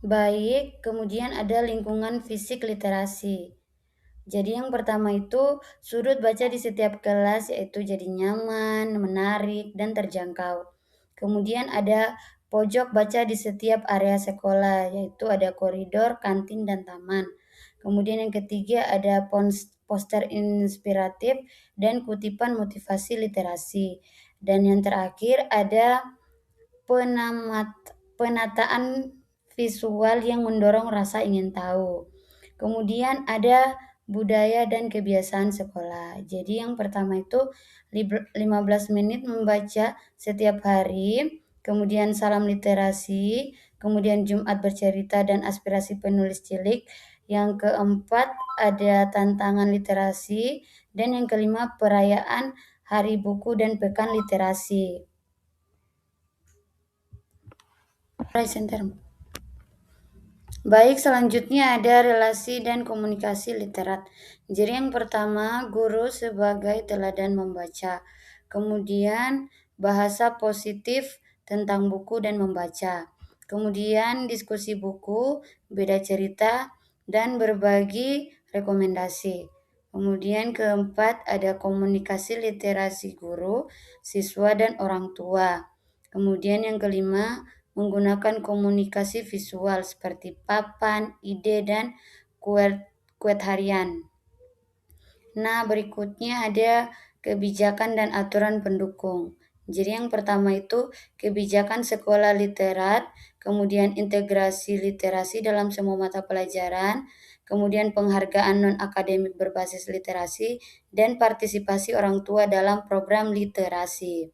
Baik, kemudian ada lingkungan fisik literasi. Jadi yang pertama itu sudut baca di setiap kelas yaitu jadi nyaman, menarik, dan terjangkau. Kemudian ada pojok baca di setiap area sekolah yaitu ada koridor, kantin, dan taman. Kemudian yang ketiga ada poster inspiratif dan kutipan motivasi literasi. Dan yang terakhir ada penamat penataan visual yang mendorong rasa ingin tahu. Kemudian ada budaya dan kebiasaan sekolah. Jadi yang pertama itu 15 menit membaca setiap hari, kemudian salam literasi, kemudian Jumat bercerita dan aspirasi penulis cilik. Yang keempat ada tantangan literasi dan yang kelima perayaan Hari Buku dan Pekan Literasi. Presenter. Baik, selanjutnya ada relasi dan komunikasi literat. Jadi yang pertama, guru sebagai teladan membaca. Kemudian bahasa positif tentang buku dan membaca. Kemudian diskusi buku, beda cerita, dan berbagi rekomendasi. Kemudian keempat ada komunikasi literasi guru, siswa, dan orang tua. Kemudian yang kelima, menggunakan komunikasi visual seperti papan, ide, dan kuet harian. Nah, berikutnya ada kebijakan dan aturan pendukung. Jadi yang pertama itu kebijakan sekolah literat, kemudian integrasi literasi dalam semua mata pelajaran, kemudian penghargaan non-akademik berbasis literasi, dan partisipasi orang tua dalam program literasi.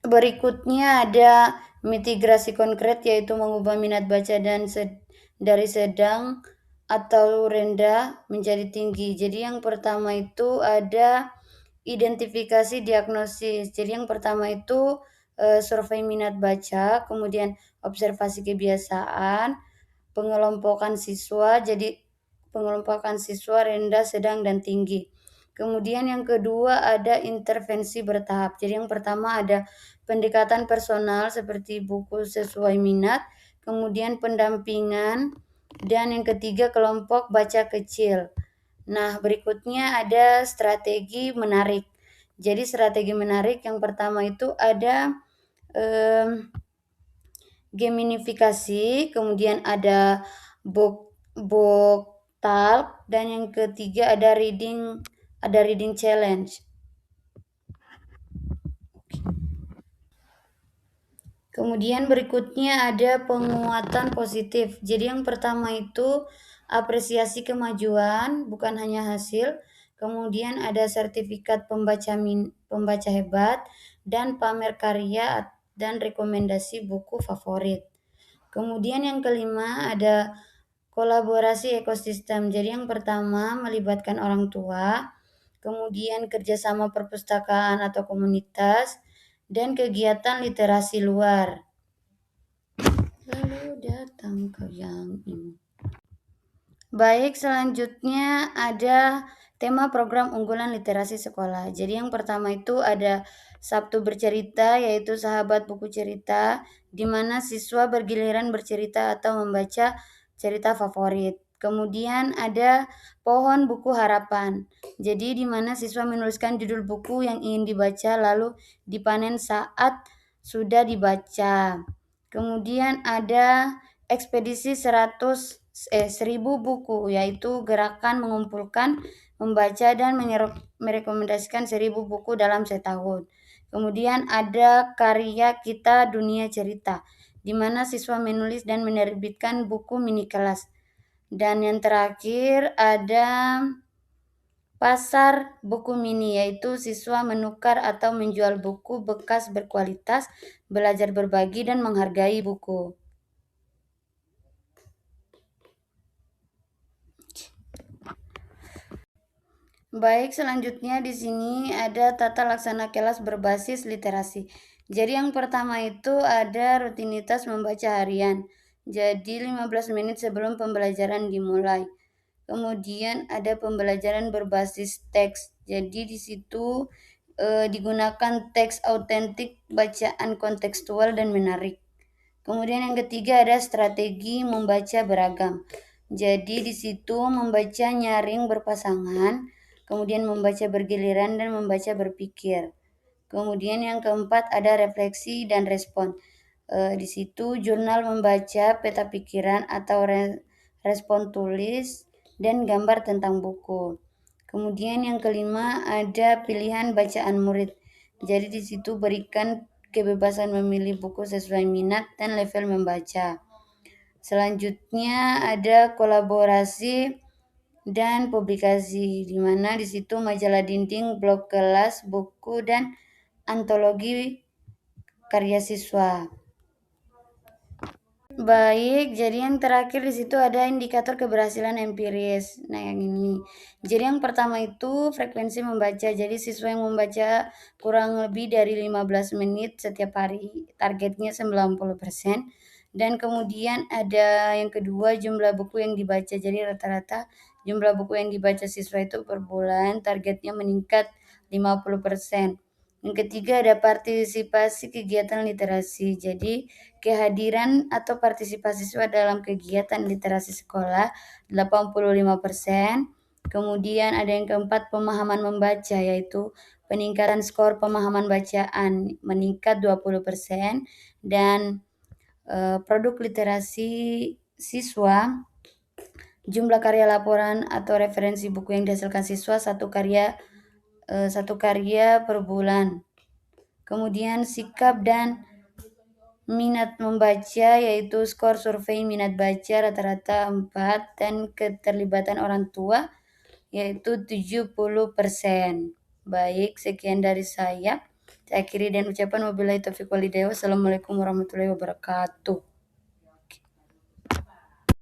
Berikutnya ada mitigasi konkret yaitu mengubah minat baca dari sedang atau rendah menjadi tinggi. Jadi yang pertama itu ada identifikasi diagnosis. Jadi yang pertama itu survei minat baca, kemudian observasi kebiasaan, pengelompokan siswa rendah, sedang, dan tinggi. Kemudian yang kedua ada intervensi bertahap. Jadi yang pertama ada pendekatan personal seperti buku sesuai minat, kemudian pendampingan, dan yang ketiga kelompok baca kecil. Nah, berikutnya ada strategi menarik. Jadi strategi menarik yang pertama itu ada gamifikasi, kemudian ada book talk, dan yang ketiga ada reading challenge. Kemudian berikutnya ada penguatan positif. Jadi yang pertama itu apresiasi kemajuan, bukan hanya hasil. Kemudian ada sertifikat pembaca hebat dan pamer karya dan rekomendasi buku favorit. Kemudian yang kelima ada kolaborasi ekosistem. Jadi yang pertama melibatkan orang tua, kemudian kerjasama perpustakaan atau komunitas, dan kegiatan literasi luar. Lalu datang ke yang ini. Baik, selanjutnya ada tema program unggulan literasi sekolah. Jadi yang pertama itu ada Sabtu bercerita, yaitu sahabat buku cerita, di mana siswa bergiliran bercerita atau membaca cerita favorit. Kemudian ada pohon buku harapan. Jadi di mana siswa menuliskan judul buku yang ingin dibaca lalu dipanen saat sudah dibaca. Kemudian ada ekspedisi 1000 buku, yaitu gerakan mengumpulkan, membaca, dan merekomendasikan 1000 buku dalam setahun. Kemudian ada karya kita dunia cerita, di mana siswa menulis dan menerbitkan buku mini kelas. Dan yang terakhir ada pasar buku mini, yaitu siswa menukar atau menjual buku bekas berkualitas, belajar berbagi, dan menghargai buku. Baik, selanjutnya di sini ada tata laksana kelas berbasis literasi. Jadi yang pertama itu ada rutinitas membaca harian. Jadi 15 menit sebelum pembelajaran dimulai. Kemudian ada pembelajaran berbasis teks. Jadi di situ digunakan teks autentik, bacaan kontekstual dan menarik. Kemudian yang ketiga ada strategi membaca beragam. Jadi di situ membaca nyaring berpasangan, kemudian membaca bergiliran dan membaca berpikir. Kemudian yang keempat ada refleksi dan respon. Di situ jurnal membaca peta pikiran atau respon tulis dan gambar tentang buku. Kemudian yang kelima ada pilihan bacaan murid. Jadi di situ berikan kebebasan memilih buku sesuai minat dan level membaca. Selanjutnya ada kolaborasi dan publikasi, di mana di situ majalah dinding, blog kelas, buku, dan antologi karya siswa. Baik, jadi yang terakhir di situ ada indikator keberhasilan empiris. Nah, yang ini. Jadi yang pertama itu frekuensi membaca. Jadi siswa yang membaca kurang lebih dari 15 menit setiap hari, targetnya 90%. Dan kemudian ada yang kedua jumlah buku yang dibaca. Jadi rata-rata jumlah buku yang dibaca siswa itu per bulan, targetnya meningkat 50%. Yang ketiga ada partisipasi kegiatan literasi. Jadi kehadiran atau partisipasi siswa dalam kegiatan literasi sekolah 85%. Kemudian ada yang keempat pemahaman membaca, yaitu peningkatan skor pemahaman bacaan meningkat 20%. Dan produk literasi siswa, jumlah karya laporan atau referensi buku yang dihasilkan siswa satu karya per bulan. Kemudian sikap dan minat membaca, yaitu skor survei minat baca rata-rata 4, dan keterlibatan orang tua yaitu 70%. Baik, sekian dari saya. Saya akhiri dan ucapan wabillahi taufiq walhidayah. Wassalamualaikum warahmatullahi wabarakatuh.